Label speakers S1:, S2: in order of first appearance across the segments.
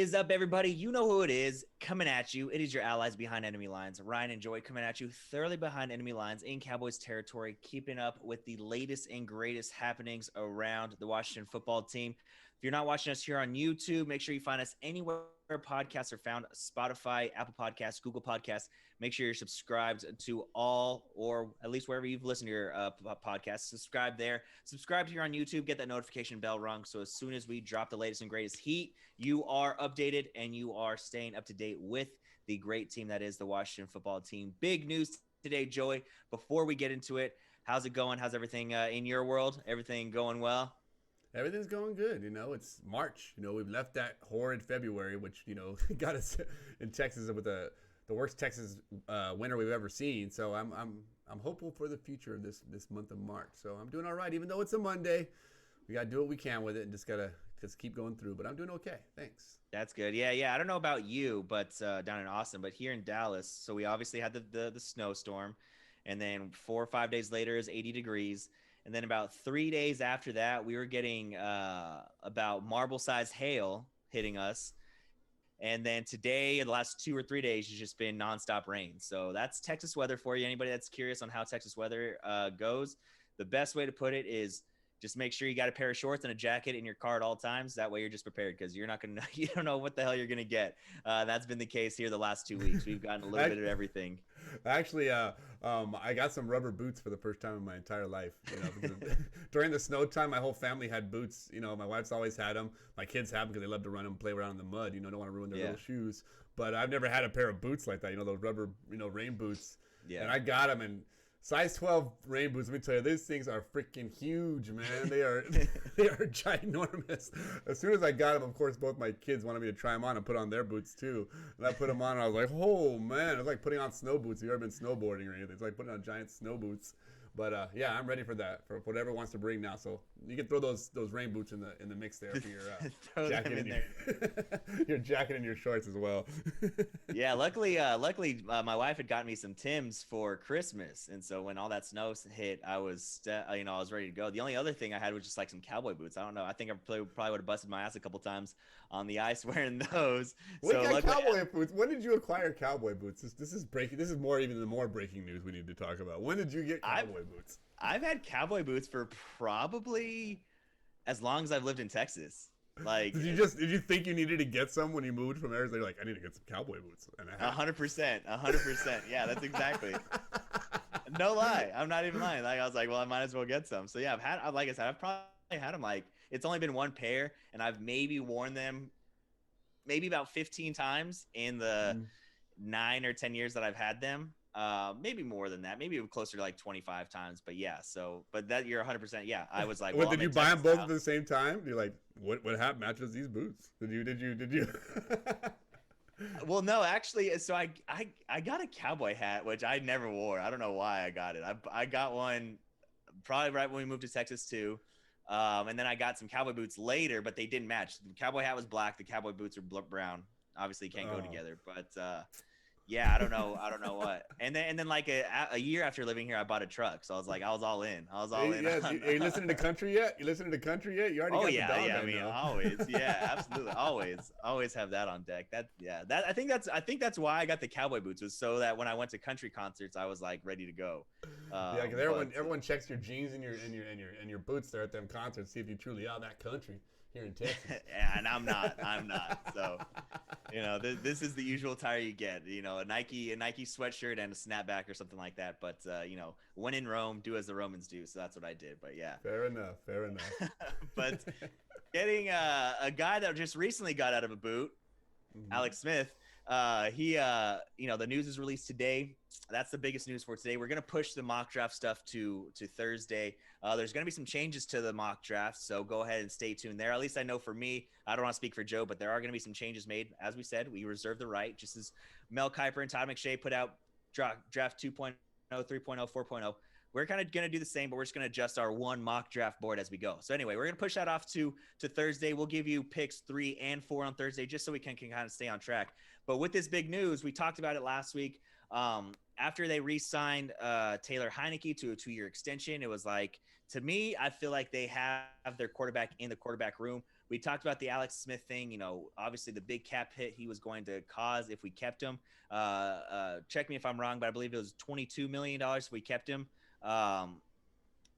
S1: is up, everybody? You know who it is. Coming at you. It is your allies behind enemy lines. Ryan and Joy coming at you thoroughly behind enemy lines in Cowboys territory, keeping up with the latest and greatest happenings around the Washington football team. If you're not watching us here on YouTube, make sure you find us anywhere podcasts are found: Spotify, Apple Podcasts, Google Podcasts. Make sure you're subscribed to all, or at least wherever you've listened to your podcasts. Subscribe there. Subscribe here on YouTube. Get that notification bell rung, so as soon as we drop the latest and greatest heat, you are updated and you are staying up to date with the great team that is the Washington football team. Big news today, Joey. Before we get into it, how's it going? How's everything in your world? Everything going well?
S2: Everything's going good. It's March. We've left that horrid February, which, got us in Texas with the worst Texas winter we've ever seen. So I'm hopeful for the future of this month of March. So I'm doing all right, even though it's a Monday. We got to do what we can with it and just keep going through. But I'm doing okay. Thanks.
S1: That's good. Yeah. I don't know about you, but down in Austin, but here in Dallas, so we obviously had the snowstorm, and then 4 or 5 days later is 80 degrees. And then about 3 days after that, we were getting about marble-sized hail hitting us. And then today, the last 2 or 3 days, it's just been nonstop rain. So that's Texas weather for you. Anybody that's curious on how Texas weather goes, the best way to put it is just make sure you got a pair of shorts and a jacket in your car at all times. That way you're just prepared, because you don't know what the hell you're going to get. That's been the case here the last 2 weeks. We've gotten a little bit of everything.
S2: Actually, I got some rubber boots for the first time in my entire life. During the snow time, my whole family had boots. My wife's always had them. My kids have them because they love to run them and play around in the mud. Don't want to ruin their little shoes. But I've never had a pair of boots like that. Those rubber, rain boots. Yeah. And I got them, and size 12 rain boots, let me tell you, these things are freaking huge, man. They are ginormous. As soon as I got them, of course, both my kids wanted me to try them on and put on their boots too. And I put them on, and I was like, oh, man. It's like putting on snow boots. If you've ever been snowboarding or anything, it's like putting on giant snow boots. But yeah, I'm ready for that, for whatever wants to bring now. So you can throw those rain boots in the mix there for your jacket and your jacket and your shorts as well.
S1: Yeah, luckily, my wife had gotten me some Timbs for Christmas, and so when all that snow hit, I was I was ready to go. The only other thing I had was just like some cowboy boots. I don't know. I think I probably would have busted my ass a couple times on the ice wearing those.
S2: What kind of cowboy boots? When did you acquire cowboy boots? This is breaking. This is more breaking news we need to talk about. When did you get cowboy boots?
S1: I've had cowboy boots for probably as long as I've lived in Texas. Like,
S2: did you think you needed to get some when you moved from Arizona? You're like, I need to get some cowboy boots. And
S1: 100%. Yeah, that's exactly. No lie, I'm not even lying. Like, I was like, well, I might as well get some. So yeah, like I said, I've probably had them. Like, it's only been one pair, and I've maybe worn them maybe about 15 times in the 9 or 10 years that I've had them. Maybe more than that, maybe closer to like 25 times, but yeah. So, but that you're 100%. Yeah, I was like,
S2: well, did you buy them both at the same time? You're like, what happened matches these boots? Did you?
S1: Well, no, actually, so I got a cowboy hat, which I never wore. I don't know why I got it. I got one probably right when we moved to Texas too. And then I got some cowboy boots later, but they didn't match. The cowboy hat was black. The cowboy boots are brown. Obviously can't go together, but, yeah, I don't know what. And then like a year after living here, I bought a truck. So I was all in.
S2: Are you listening to country yet? You listening to country yet? You already got the dog.
S1: Yeah. I mean, always. Yeah, absolutely. Always have that on deck. I think that's why I got the cowboy boots, was so that when I went to country concerts, I was like ready to go.
S2: Yeah, because everyone checks your jeans and your boots there at them concerts, see if you truly are that country here in Texas.
S1: Yeah, and I'm not. So, this is the usual attire you get. A Nike sweatshirt and a snapback or something like that. But when in Rome, do as the Romans do. So that's what I did. But yeah,
S2: fair enough.
S1: But getting a guy that just recently got out of a boot, Alex Smith. The news is released today. That's the biggest news for today. We're going to push the mock draft stuff to Thursday. There's going to be some changes to the mock draft, so go ahead and stay tuned there. At least I know for me, I don't want to speak for Joe, but there are going to be some changes made. As we said, we reserve the right, just as Mel Kiper and Todd McShay put out draft 2.0, 3.0, 4.0. We're kind of going to do the same, but we're just going to adjust our one mock draft board as we go. So anyway, we're going to push that off to Thursday. We'll give you picks 3 and 4 on Thursday, just so we can kind of stay on track. But with this big news, we talked about it last week. After they re-signed Taylor Heineke to a 2-year extension, it was like, to me, I feel like they have their quarterback in the quarterback room. We talked about the Alex Smith thing. Obviously the big cap hit he was going to cause if we kept him. Check me if I'm wrong, but I believe it was $22 million if we kept him.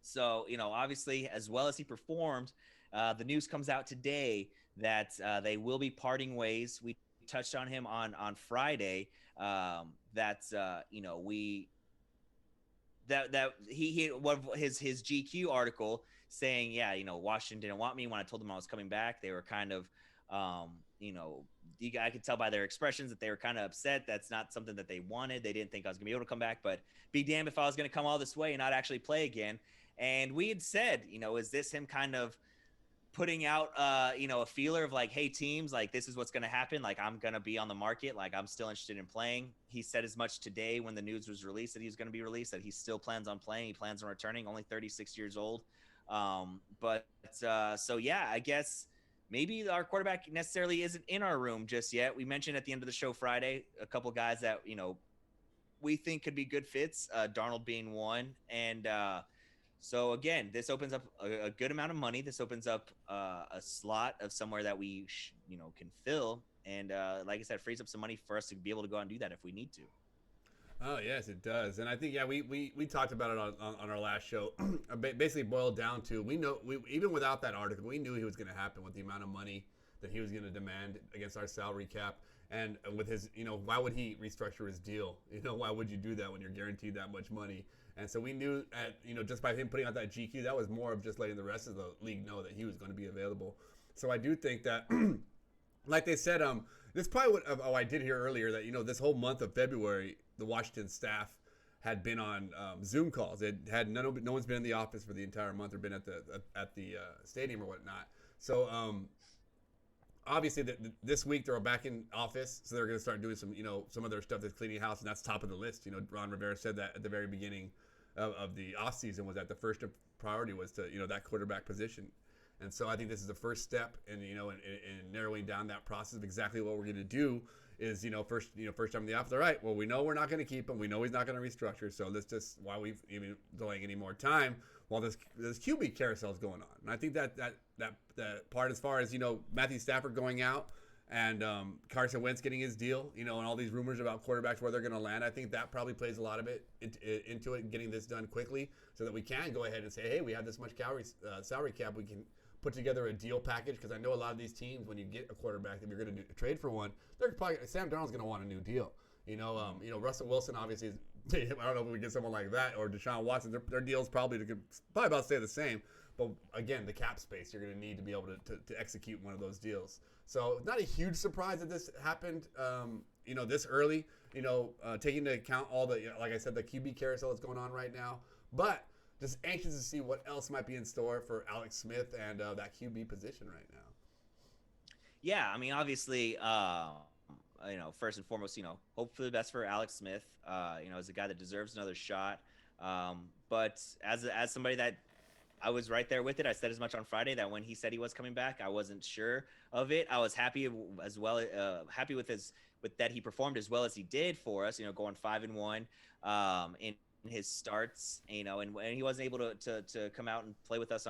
S1: So, obviously, as well as he performed, the news comes out today that they will be parting ways. We touched on him on Friday. That we that he one of his GQ article saying, yeah, Washington didn't want me when I told them I was coming back. They were kind of, I could tell by their expressions that they were kind of upset. That's not something that they wanted. They didn't think I was gonna be able to come back, but be damned if I was gonna come all this way and not actually play again. And we had said, is this him kind of putting out, a feeler of like, hey, teams, like, this is what's going to happen. Like, I'm going to be on the market. Like, I'm still interested in playing. He said as much today when the news was released that he was going to be released, that he still plans on playing. He plans on returning, only 36 years old. So yeah, I guess maybe our quarterback necessarily isn't in our room just yet. We mentioned at the end of the show Friday, a couple guys that, we think could be good fits, Darnold being one. And, so again, this opens up a good amount of money. This opens up a slot of somewhere that we, can fill, and like I said, frees up some money for us to be able to go out and do that if we need to.
S2: Oh yes, it does, and I think we talked about it on our last show. Basically, boiled down to we even without that article, we knew he was going to happen with the amount of money that he was going to demand against our salary cap, and with his, why would he restructure his deal? Why would you do that when you're guaranteed that much money? And so we knew, just by him putting out that GQ, that was more of just letting the rest of the league know that he was going to be available. So I do think that, like they said, this probably what I did hear earlier that this whole month of February, the Washington staff had been on Zoom calls. It had no one's been in the office for the entire month or been at the stadium or whatnot. So obviously this week they're back in office, so they're going to start doing some of their stuff that's cleaning house, and that's top of the list. Ron Rivera said that at the very beginning of the offseason, was that the first priority was to that quarterback position. And so I think this is the first step in narrowing down that process of exactly what we're going to do is first time in the office. All right, well, we know we're not going to keep him. We know he's not going to restructure. So let's just, why we've even delaying any more time while this QB carousel is going on. And I think that part, as far as Matthew Stafford going out and Carson Wentz getting his deal, and all these rumors about quarterbacks where they're going to land, I think that probably plays a lot of it into it, getting this done quickly so that we can go ahead and say, hey, we have this much salary cap, we can put together a deal package. Because I know a lot of these teams, when you get a quarterback, if you're going to trade for one, they're probably, Sam Darnold's going to want a new deal. Russell Wilson obviously is, I don't know if we get someone like that, or Deshaun Watson. Their deals probably about to stay the same. But again, the cap space, you're going to need to be able to execute one of those deals. So not a huge surprise that this happened, this early, taking into account all the, like I said, the QB carousel that's going on right now. But just anxious to see what else might be in store for Alex Smith and that QB position right now.
S1: Yeah, I mean, obviously, first and foremost, hope for the best for Alex Smith. As a guy that deserves another shot. But as somebody that I was right there with it, I said as much on Friday that when he said he was coming back, I wasn't sure of it. I was happy as well, happy with that he performed as well as he did for us. Going 5-1 in his starts. And he wasn't able to come out and play with us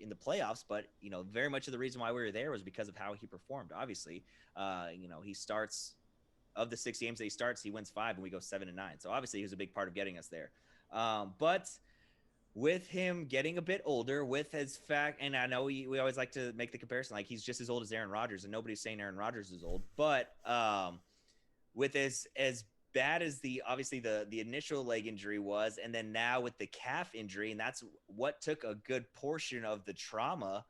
S1: in the playoffs, but very much of the reason why we were there was because of how he performed. Obviously, he starts, of the 6 games that he starts, he wins 5 and we go 7-9. So obviously he was a big part of getting us there. But with him getting a bit older, with his fact, and I know we always like to make the comparison, like he's just as old as Aaron Rodgers, and nobody's saying Aaron Rodgers is old, but with as bad as the initial leg injury was, and then now with the calf injury, and that's what took a good portion of the trauma.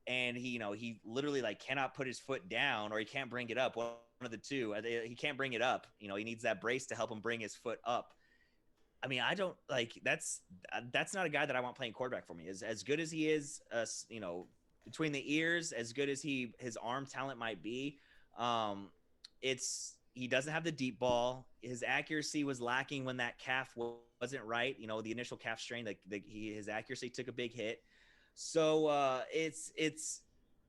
S1: And he literally cannot put his foot down, or he can't bring it up. One of the two. He can't bring it up. He needs that brace to help him bring his foot up. I mean, I don't that's not a guy that I want playing quarterback for me. As good as he is, between the ears, as good as his arm talent might be, he doesn't have the deep ball. His accuracy was lacking when that calf wasn't right. The initial calf strain, his accuracy took a big hit. So it's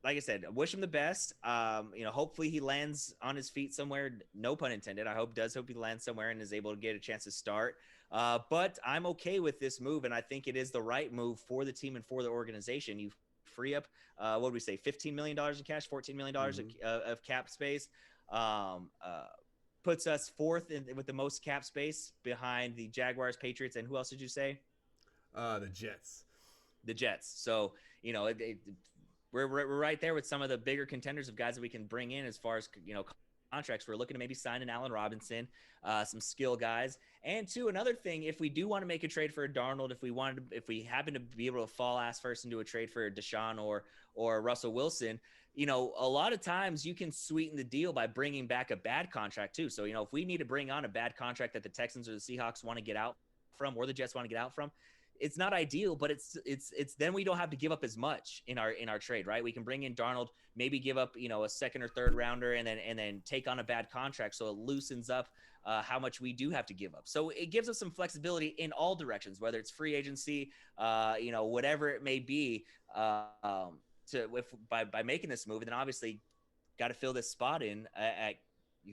S1: like I said, I wish him the best. Hopefully he lands on his feet somewhere. No pun intended. I hope he lands somewhere and is able to get a chance to start. But I'm okay with this move, and I think it is the right move for the team and for the organization. You free up, what would we say, $15 million in cash, $14 million of cap space. Puts us fourth with the most cap space behind the Jaguars, Patriots, and who else did you say?
S2: The Jets.
S1: The Jets. So, we're right there with some of the bigger contenders of guys that we can bring in as far as, contracts. We're looking to maybe sign an Allen Robinson, some skill guys. And two, another thing, if we do want to make a trade for Darnold, if we happen to be able to fall ass first into a trade for Deshaun or Russell Wilson, a lot of times you can sweeten the deal by bringing back a bad contract too. So, if we need to bring on a bad contract that the Texans or the Seahawks want to get out from, or the Jets want to get out from, it's not ideal, but it's then we don't have to give up as much in our trade, right? We can bring in Darnold, maybe give up, a second or third rounder and then take on a bad contract. So it loosens up how much we do have to give up. So it gives us some flexibility in all directions, whether it's free agency, whatever it may be, by making this move. And then obviously got to fill this spot in at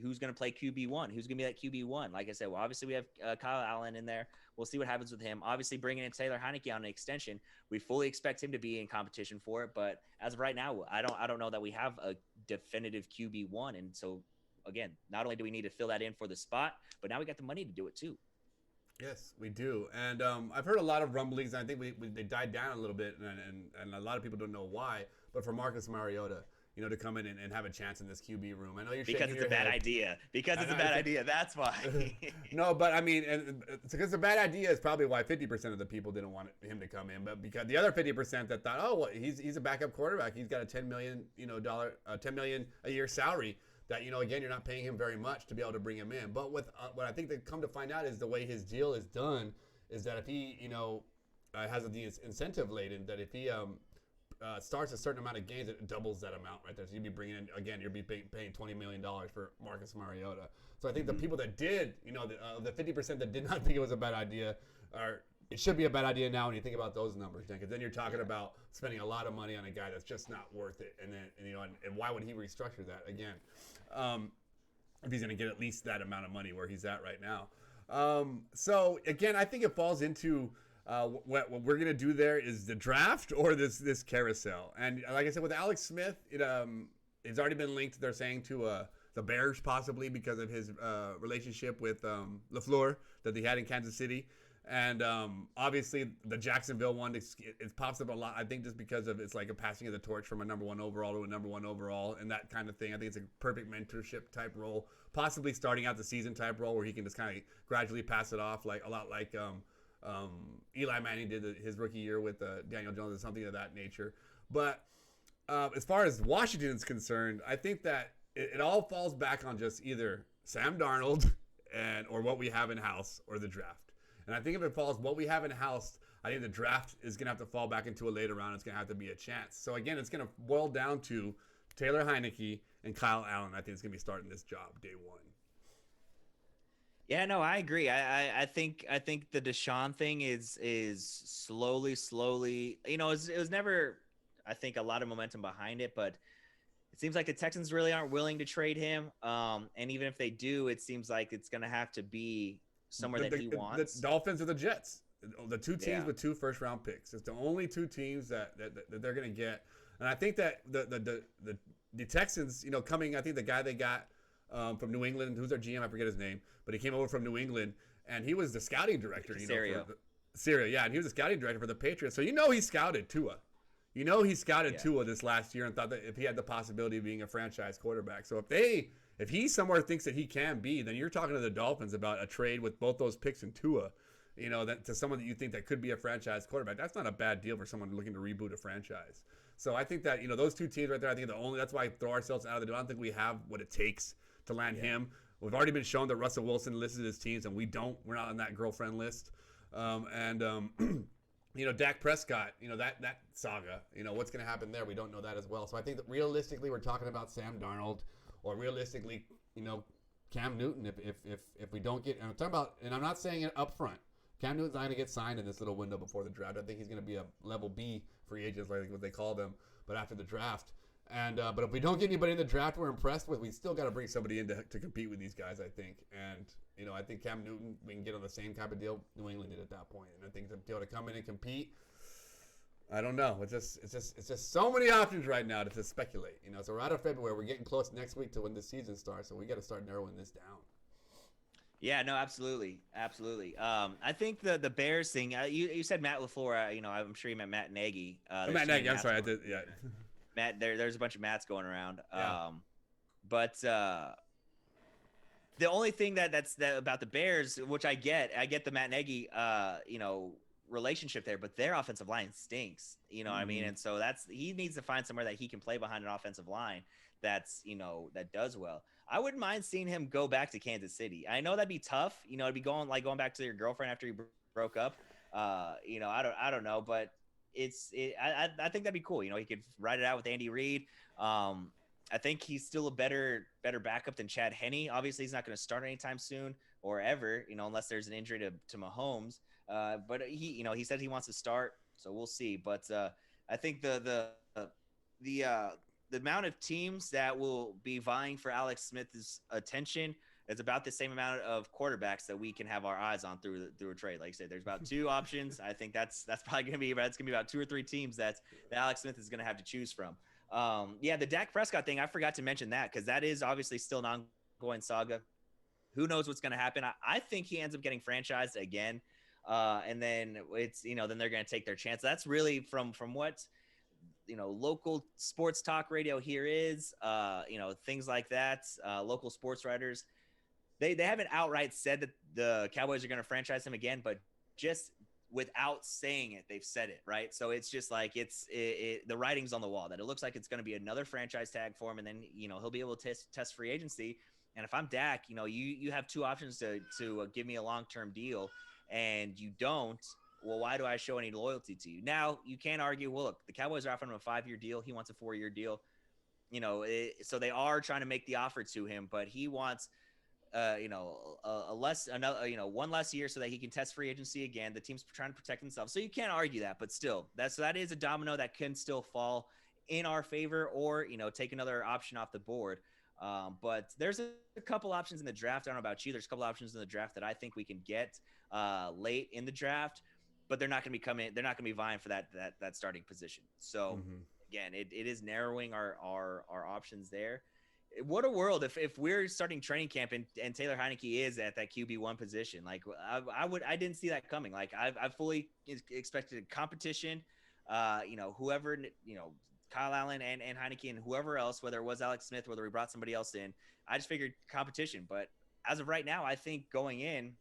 S1: who's going to play QB1, who's going to be that QB1. Like I said, well, obviously we have Kyle Allen in there. We'll see what happens with him. Obviously bringing in Taylor Heineke on an extension, we fully expect him to be in competition for it. But as of right now, I don't know that we have a definitive QB1. And so again, not only do we need to fill that in for the spot, but now we got the money to do it too.
S2: Yes, we do. And I've heard a lot of rumblings, and I think they died down a little bit, and a lot of people don't know why, but for Marcus Mariota, to come in and have a chance in this QB room. I know you're
S1: because it's a bad idea. Because it's a bad idea. That's why.
S2: No, but I mean, because it's a bad idea is probably why 50% of the people didn't want him to come in. But because the other 50% that thought, oh, well, he's a backup quarterback. He's got a $10 million $10 million a year salary. That again, you're not paying him very much to be able to bring him in. But what I think they come to find out is the way his deal is done is that if he has the incentive laden, that if he starts a certain amount of games, it doubles that amount right there. So you'd be bringing in, again, you'd be paying $20 million for Marcus Mariota. So I think the people that did, the 50% that did not think it was a bad idea, it should be a bad idea now when you think about those numbers, because then you're talking about spending a lot of money on a guy that's just not worth it. And then, and why would he restructure that again? If he's going to get at least that amount of money where he's at right now. So again, I think it falls into, what we're going to do there is the draft or this carousel. And like I said, with Alex Smith, it's already been linked, they're saying, to the Bears possibly because of his relationship with LaFleur that they had in Kansas City. And obviously the Jacksonville one, it pops up a lot, I think, just because of it's like a passing of the torch from a number one overall to a number one overall and that kind of thing. I think it's a perfect mentorship type role, possibly starting out the season type role where he can just kind of gradually pass it off, like a lot like Eli Manning did his rookie year with Daniel Jones or something of that nature. But as far as Washington is concerned, I think that it all falls back on just either Sam Darnold or what we have in house or the draft. And I think if it falls what we have in house, I think the draft is going to have to fall back into a later round. It's going to have to be a chance. So again, it's going to boil down to Taylor Heineke and Kyle Allen. I think it's going to be starting this job day one.
S1: Yeah, no, I agree. I think the Deshaun thing is slowly, it was never, I think, a lot of momentum behind it, but it seems like the Texans really aren't willing to trade him. And even if they do, it seems like it's going to have to be somewhere that he wants.
S2: The Dolphins or the Jets, the two teams with 2 first-round picks. It's the only 2 teams that they're going to get. And I think that the Texans, coming, I think the guy they got from New England, who's their GM, I forget his name, but he came over from New England, and he was the scouting director. Syria, yeah, and he was the scouting director for the Patriots. So he scouted Tua. He scouted Tua this last year and thought that if he had the possibility of being a franchise quarterback. So if he somewhere thinks that he can be, then you're talking to the Dolphins about a trade with both those picks and Tua, that to someone that you think that could be a franchise quarterback. That's not a bad deal for someone looking to reboot a franchise. So I think that, those 2 teams right there, I think that's why I throw ourselves out of the door. I don't think we have what it takes to land him. We've already been shown that Russell Wilson listed his teams, and we're not on that girlfriend list. Dak Prescott, that saga, what's going to happen there? We don't know that as well. So I think that realistically, we're talking about Sam Darnold, or realistically, Cam Newton. If we don't get, and I'm talking about, and I'm not saying it up front, Cam Newton's not going to get signed in this little window before the draft. I think he's going to be a level B free agent, like what they call them, but after the draft. And but if we don't get anybody in the draft we're impressed with, we still got to bring somebody in to compete with these guys, I think. And I think Cam Newton, we can get on the same type of deal New England did at that point. And I think to be able to come in and compete, I don't know. It's just so many options right now to just speculate. So we're out of February. We're getting close next week to when the season starts. So we got to start narrowing this down.
S1: Yeah, no, absolutely. I think the Bears thing, you said Matt LaFleur, I'm sure you meant Matt Nagy.
S2: Matt Nagy, I'm sorry. I did, yeah.
S1: Matt, there's a bunch of Matts going around.
S2: Yeah.
S1: But the only thing that's about the Bears, which I get the Matt Nagy, relationship there, but their offensive line stinks. You know what I mean? And so he needs to find somewhere that he can play behind an offensive line that does well. I wouldn't mind seeing him go back to Kansas City. I know that'd be tough. It'd be going back to your girlfriend after you broke up. I don't know, but I think that'd be cool. He could ride it out with Andy Reid. I think he's still a better backup than Chad Henne. Obviously, he's not going to start anytime soon or ever, unless there's an injury to Mahomes. But he said he wants to start, so we'll see. But I think the amount of teams that will be vying for Alex Smith's attention is about the same amount of quarterbacks that we can have our eyes on through a trade. Like I said, there's about 2 options. I think that's probably going to be about 2 or 3 teams that Alex Smith is going to have to choose from. The Dak Prescott thing, I forgot to mention that because that is obviously still an ongoing saga. Who knows what's going to happen? I think he ends up getting franchised again. And then it's, then they're going to take their chance. That's really from what, local sports talk radio here is, things like that. Local sports writers, they haven't outright said that the Cowboys are going to franchise him again, but just without saying it, they've said it, right? So it's just like the writing's on the wall that it looks like it's going to be another franchise tag for him, and then he'll be able to test free agency. And if I'm Dak, you have 2 options to give me a long-term deal, and you don't. Well, why do I show any loyalty to you? Now you can't argue. Well, look, the Cowboys are offering him a 5-year deal. He wants a 4-year deal. So they are trying to make the offer to him, but he wants one less year so that he can test free agency again. The team's trying to protect themselves. So you can't argue that, but still that is a domino that can still fall in our favor or, take another option off the board. But there's a couple options in the draft. I don't know about you. There's a couple options in the draft that I think we can get late in the draft, but they're not going to be vying for that starting position. So again, it is narrowing our options there. What a world if we're starting training camp and Taylor Heineke is at that QB1 position. Like I didn't see that coming. Like I fully expected competition. Whoever, Kyle Allen and Heineke and whoever else, whether it was Alex Smith, whether we brought somebody else in, I just figured competition. But as of right now, I think going in,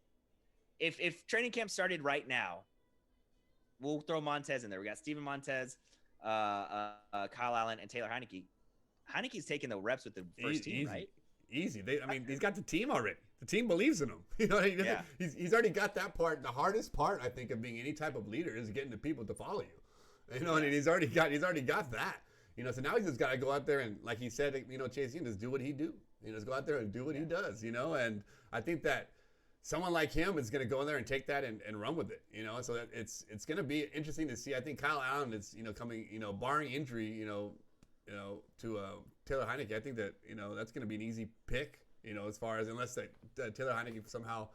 S1: if training camp started right now, we'll throw Montez in there. We got Steven Montez, Kyle Allen, and Taylor Heineke. Heineke's taking the reps with the first team, right?
S2: Easy. He's got the team already. The team believes in him.
S1: Yeah.
S2: He's already got that part. The hardest part, I think, of being any type of leader is getting the people to follow you. And he's already got that. So now he's just got to go out there and, like he said, Chase, just do what he do. Just go out there and do what he does. And I think that someone like him is going to go in there and take that and run with it. So that it's going to be interesting to see. I think Kyle Allen is coming. Barring injury. To Taylor Heineke, I think that that's going to be an easy pick. As far as unless that Taylor Heineke somehow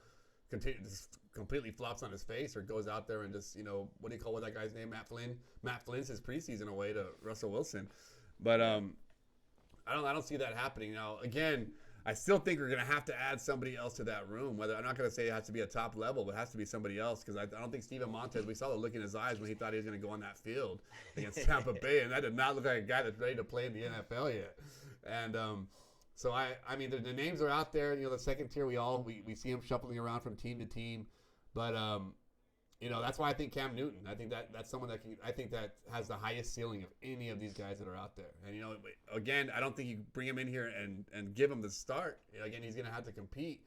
S2: completely flops on his face or goes out there and just what do you call that guy's name? Matt Flynn. Matt Flynn's his preseason away to Russell Wilson, but I don't see that happening. Now again, I still think we're going to have to add somebody else to that room. Whether I'm not going to say it has to be a top level, but it has to be somebody else because I don't think Steven Montez. We saw the look in his eyes when he thought he was going to go on that field against Tampa Bay, and that did not look like a guy that's ready to play in the NFL yet. And so I mean the names are out there. The second tier we see him shuffling around from team to team, but that's why I think Cam Newton. I think that's someone that has the highest ceiling of any of these guys that are out there. And again, I don't think you bring him in here and give him the start. Again, he's going to have to compete.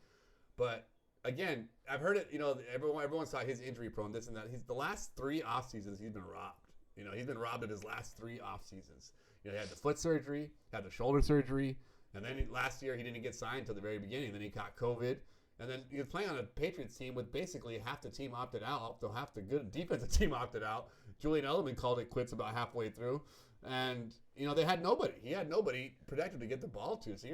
S2: But again, I've heard it. Everyone saw his injury prone, this and that. The last 3 off seasons he's been robbed. He's been robbed of his last 3 off seasons. He had the foot surgery, had the shoulder surgery, and then last year he didn't get signed until the very beginning. Then he caught COVID. And then you're playing on a Patriots team with basically half the team opted out, so half the good defensive team opted out. Julian Edelman called it quits about halfway through. And, they had nobody. He had nobody protected to get the ball to. So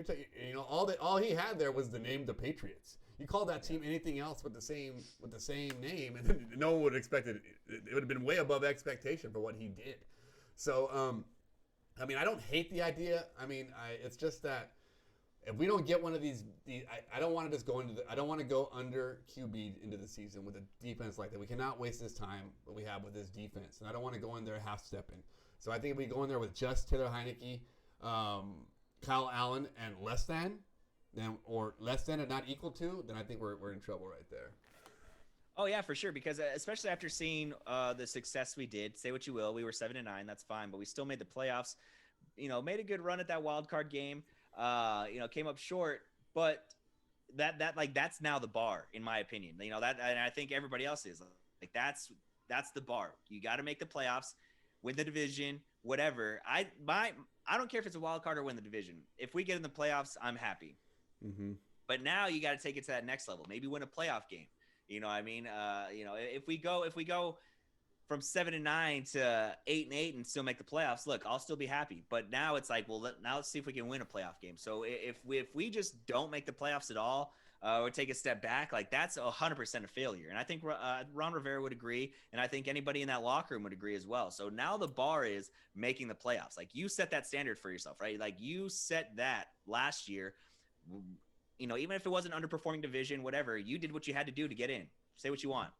S2: all he had there was the name the Patriots. You call that team anything else with the same name, and no one would have expected it. It would have been way above expectation for what he did. So, I don't hate the idea. It's just that if we don't get one of these, I don't want to just I don't want to go under QB into the season with a defense like that. We cannot waste this time that we have with this defense, and I don't want to go in there half-stepping. So I think if we go in there with just Taylor Heineke, Kyle Allen, and less than and not equal to, then I think we're in trouble right there.
S1: Oh yeah, for sure. Because especially after seeing the success we did, say what you will, we were 7-9, that's fine, but we still made the playoffs. Made a good run at that wild card game. Came up short, but that's now the bar, in my opinion. That, and I think everybody else is like that's the bar. You got to make the playoffs, win the division, whatever. I don't care if it's a wild card or win the division. If we get in the playoffs, I'm happy.
S2: Mm-hmm.
S1: But now you got to take it to that next level. Maybe win a playoff game. If we go from 7-9 to 8-8 and still make the playoffs, look, I'll still be happy. But now it's like, well, now let's see if we can win a playoff game. So if we just don't make the playoffs at all, or take a step back, like that's 100% a failure. And I think Ron Rivera would agree, and I think anybody in that locker room would agree as well. So now the bar is making the playoffs. Like you set that standard for yourself, right? Like you set that last year. Even if it wasn't underperforming division, whatever, you did what you had to do to get in. Say what you want.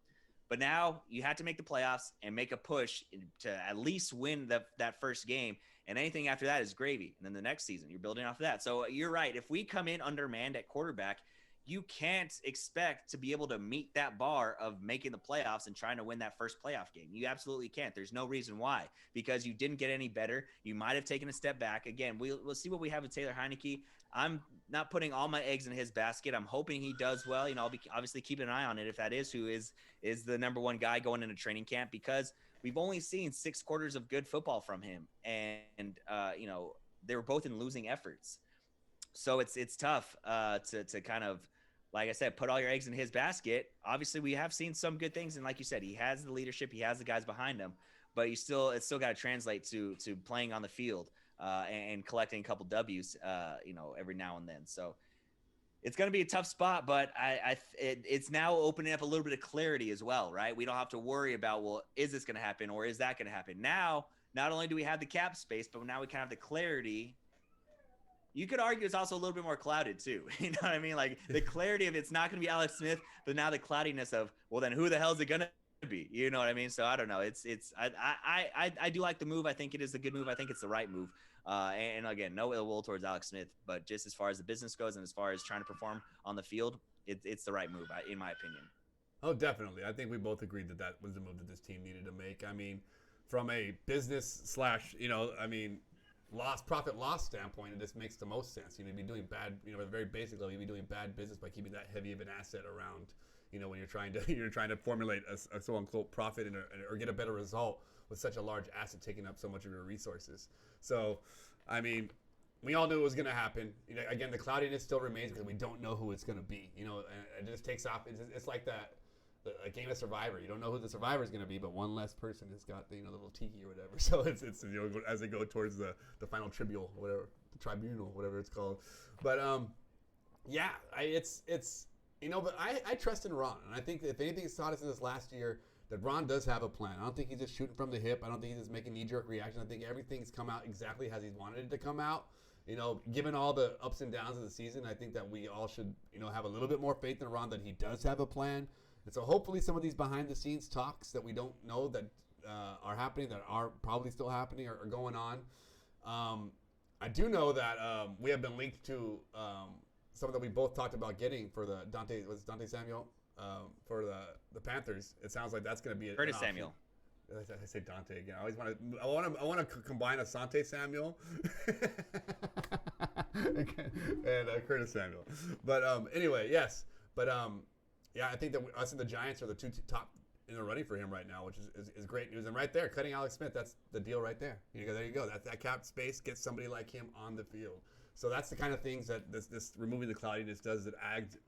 S1: But now you have to make the playoffs and make a push to at least win that first game. And anything after that is gravy. And then the next season, you're building off of that. So you're right. If we come in undermanned at quarterback, you can't expect to be able to meet that bar of making the playoffs and trying to win that first playoff game. You absolutely can't. There's no reason why, because you didn't get any better. You might have taken a step back. Again, we'll see what we have with Taylor Heineke. I'm not putting all my eggs in his basket. I'm hoping he does well. I'll be obviously keeping an eye on it if that is who is the number one guy going into training camp, because we've only seen 6 quarters of good football from him. And they were both in losing efforts. So it's tough to kind of, like I said, put all your eggs in his basket. Obviously, we have seen some good things, and like you said, he has the leadership, he has the guys behind him, but it's still got to translate to playing on the field and collecting a couple W's, every now and then. So it's going to be a tough spot, but it's now opening up a little bit of clarity as well, right? We don't have to worry about, well, is this going to happen or is that going to happen? Now, not only do we have the cap space, but now we kind of have the clarity. You could argue it's also a little bit more clouded too. You know what I mean? Like the clarity of it's not going to be Alex Smith, but now the cloudiness of, well, then who the hell is it going to be? You know what I mean? So I don't know. I do like the move. I think it is a good move. I think it's the right move. And again, no ill will towards Alex Smith, but just as far as the business goes and as far as trying to perform on the field, it's the right move, in my opinion.
S2: Oh, definitely. I think we both agreed that was the move that this team needed to make. I mean, from a business profit loss standpoint, it just makes the most sense. You'd be doing bad, at a very basic level, you'd be doing bad business by keeping that heavy of an asset around, when you're trying to formulate a quote unquote profit or get a better result with such a large asset taking up so much of your resources. So, I mean, we all knew it was going to happen. Again, the cloudiness still remains because we don't know who it's going to be. And it just takes off. It's like a game of Survivor. You don't know who the Survivor is going to be, but one less person has got the little tiki or whatever. So it's as they go towards the final tribunal, whatever, the tribunal, whatever it's called. But yeah, but I trust in Ron, and I think that if anything's taught us in this last year, that Ron does have a plan. I don't think he's just shooting from the hip. I don't think he's just making knee-jerk reactions. I think everything's come out exactly as he's wanted it to come out. Given all the ups and downs of the season, I think that we all should, have a little bit more faith in Ron that he does have a plan. And so hopefully some of these behind-the-scenes talks that we don't know that are happening, that are probably still happening, are going on. I do know that we have been linked to some that we both talked about getting for the Dante Samuel for the Panthers. It sounds like that's going to be
S1: Curtis Samuel.
S2: I say Dante again. I want to combine Asante Samuel and Curtis Samuel. But anyway, yes. But yeah, I think that us and the Giants are the two top in the running for him right now, which is great news. And right there, cutting Alex Smith, that's the deal right there. There you go. That cap space gets somebody like him on the field. So that's the kind of things that this removing the cloudiness does. It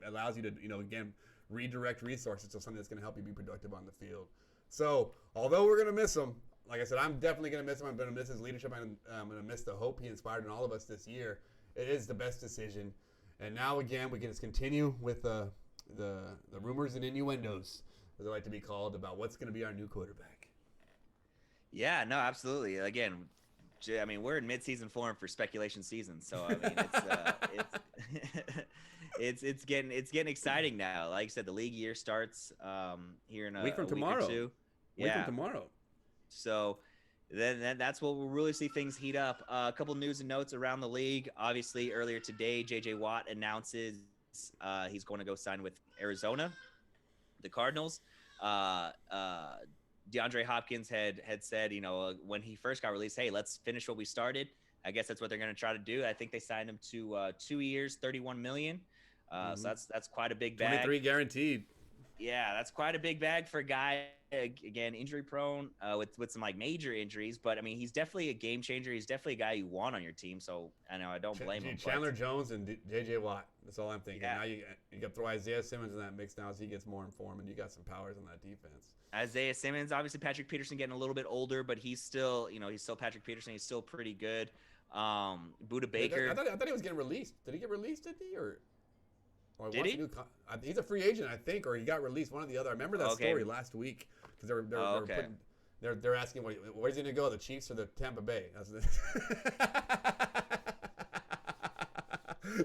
S2: allows you to, again, redirect resources to something that's going to help you be productive on the field. So although we're going to miss him, like I said, I'm definitely going to miss him. I'm going to miss his leadership. I'm going to miss the hope he inspired in all of us this year. It is the best decision. And now, again, we can just continue with the rumors and innuendos, as they like to be called, about what's going to be our new quarterback.
S1: Yeah, no, absolutely. Again, I mean, we're in mid-season form for speculation season, so I mean, it's getting exciting now. Like I said, the league year starts here in a week or two.
S2: Week from tomorrow.
S1: So then that's what we'll really see things heat up. A couple news and notes around the league. Obviously, earlier today, J.J. Watt announces he's going to go sign with Arizona, the Cardinals. DeAndre Hopkins had said, when he first got released, hey, let's finish what we started. I guess that's what they're going to try to do. I think they signed him to 2 years, $31 million. So that's quite a big bag.
S2: 23 guaranteed.
S1: Yeah, that's quite a big bag for a guy, again, injury prone with some like major injuries. But I mean, he's definitely a game changer. He's definitely a guy you want on your team. So I know I don't blame him.
S2: Chandler Jones and J.J. Watt. That's all I'm thinking. Yeah. Now you got to throw Isaiah Simmons in that mix now as he gets more informed, and you got some powers on that defense.
S1: Isaiah Simmons, obviously Patrick Peterson getting a little bit older, but he's still, he's still Patrick Peterson. He's still pretty good. Budda Baker.
S2: I thought he was getting released. Did he get released? Did he or
S1: did he?
S2: He's a free agent, I think, or he got released. One or the other. I remember that story last week because they're asking where's he gonna go? The Chiefs or the Tampa Bay?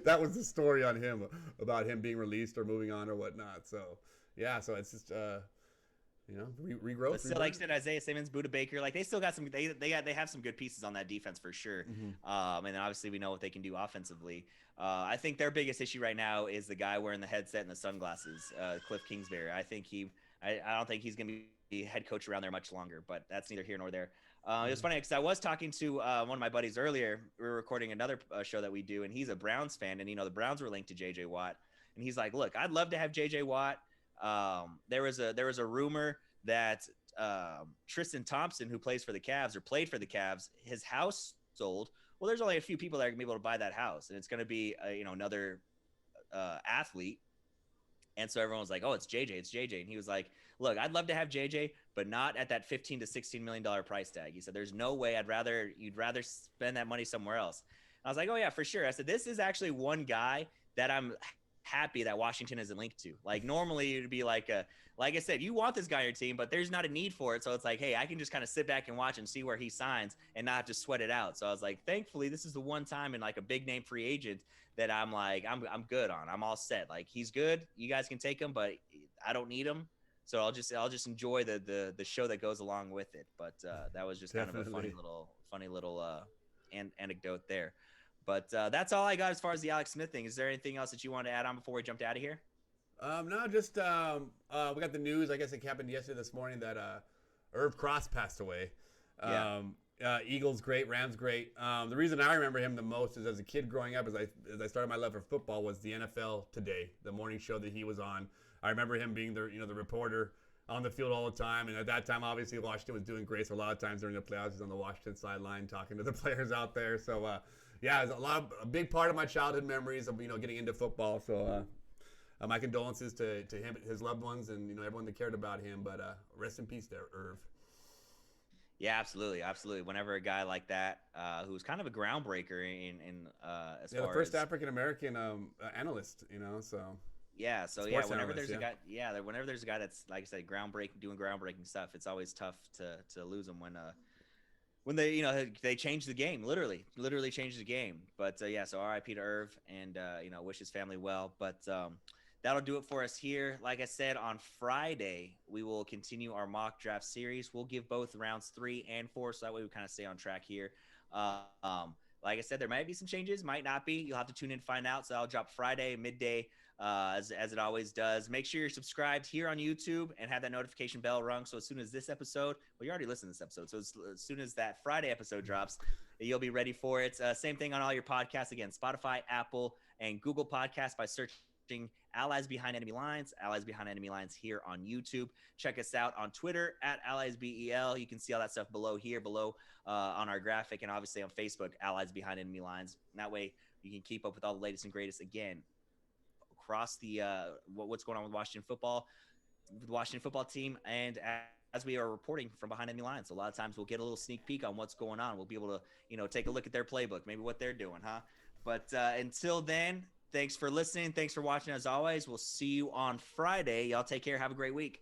S2: That was the story on him about him being released or moving on or whatnot. So yeah, so it's just regrowth.
S1: But still, like I said, Isaiah Simmons, Budda Baker, like they still got some. They have some good pieces on that defense for sure. And then obviously we know what they can do offensively. I think their biggest issue right now is the guy wearing the headset and the sunglasses, Cliff Kingsbury. I don't think he's gonna be head coach around there much longer. But that's neither here nor there. It was funny because I was talking to one of my buddies earlier. We were recording another show that we do, and he's a Browns fan, and the Browns were linked to J.J. Watt, and he's like, "Look, I'd love to have J.J. Watt." There was a rumor that Tristan Thompson, who plays for the Cavs or played for the Cavs, his house sold. Well, there's only a few people that are gonna be able to buy that house, and it's gonna be another athlete. And so everyone was like, "Oh, it's JJ, it's JJ." And he was like, "Look, I'd love to have JJ, but not at that $15 to $16 million price tag." He said, "There's no way. You'd rather spend that money somewhere else." And I was like, "Oh yeah, for sure." I said, "This is actually one guy that I'm happy that Washington isn't linked to. Like normally it'd be like I said, you want this guy on your team, but there's not a need for it. So it's like, hey, I can just kind of sit back and watch and see where he signs and not have to sweat it out." So I was like, thankfully, this is the one time in like a big name free agent that I'm like, I'm good on. I'm all set. Like he's good. You guys can take him, but I don't need him. So I'll just enjoy the show that goes along with it. But that was just kind of a funny little anecdote there. But that's all I got as far as the Alex Smith thing. Is there anything else that you want to add on before we jumped out of here?
S2: No, just we got the news. I guess it happened yesterday this morning that Irv Cross passed away. Eagles great, Rams great. The reason I remember him the most is as a kid growing up, as I started my love for football, was the NFL Today, the morning show that he was on. I remember him being the the reporter on the field all the time, and at that time, obviously, Washington was doing great. So a lot of times during the playoffs, he was on the Washington sideline talking to the players out there. So yeah, it's a big part of my childhood memories of getting into football. So my condolences to him, his loved ones, and everyone that cared about him. But rest in peace, there, Irv.
S1: Yeah, absolutely. Whenever a guy like that, who's kind of a groundbreaker in as far
S2: the first
S1: as
S2: African American analyst, so.
S1: Yeah, so yeah, whenever there's a guy that's, like I said, doing groundbreaking stuff, it's always tough to lose him when they change the game, literally change the game. But yeah, so RIP to Irv, and wish his family well. But that'll do it for us here. Like I said, on Friday we will continue our mock draft series. We'll give both rounds 3 and 4, so that way we kind of stay on track here. Like I said, there might be some changes, might not be. You'll have to tune in to find out. So I'll drop Friday midday. As it always does. Make sure you're subscribed here on YouTube and have that notification bell rung. So as soon as this episode, well, you already listened to this episode. So as soon as that Friday episode drops, you'll be ready for it. Same thing on all your podcasts. Again, Spotify, Apple, and Google Podcasts by searching Allies Behind Enemy Lines, Allies Behind Enemy Lines here on YouTube. Check us out on Twitter at AlliesBEL. You can see all that stuff below on our graphic, and obviously on Facebook, Allies Behind Enemy Lines. And that way you can keep up with all the latest and greatest again across the what's going on with Washington football, the Washington football team, and as we are reporting from behind enemy lines. So a lot of times we'll get a little sneak peek on what's going on. We'll be able to, take a look at their playbook, maybe what they're doing, huh? But until then, thanks for listening. Thanks for watching as always. We'll see you on Friday. Y'all take care. Have a great week.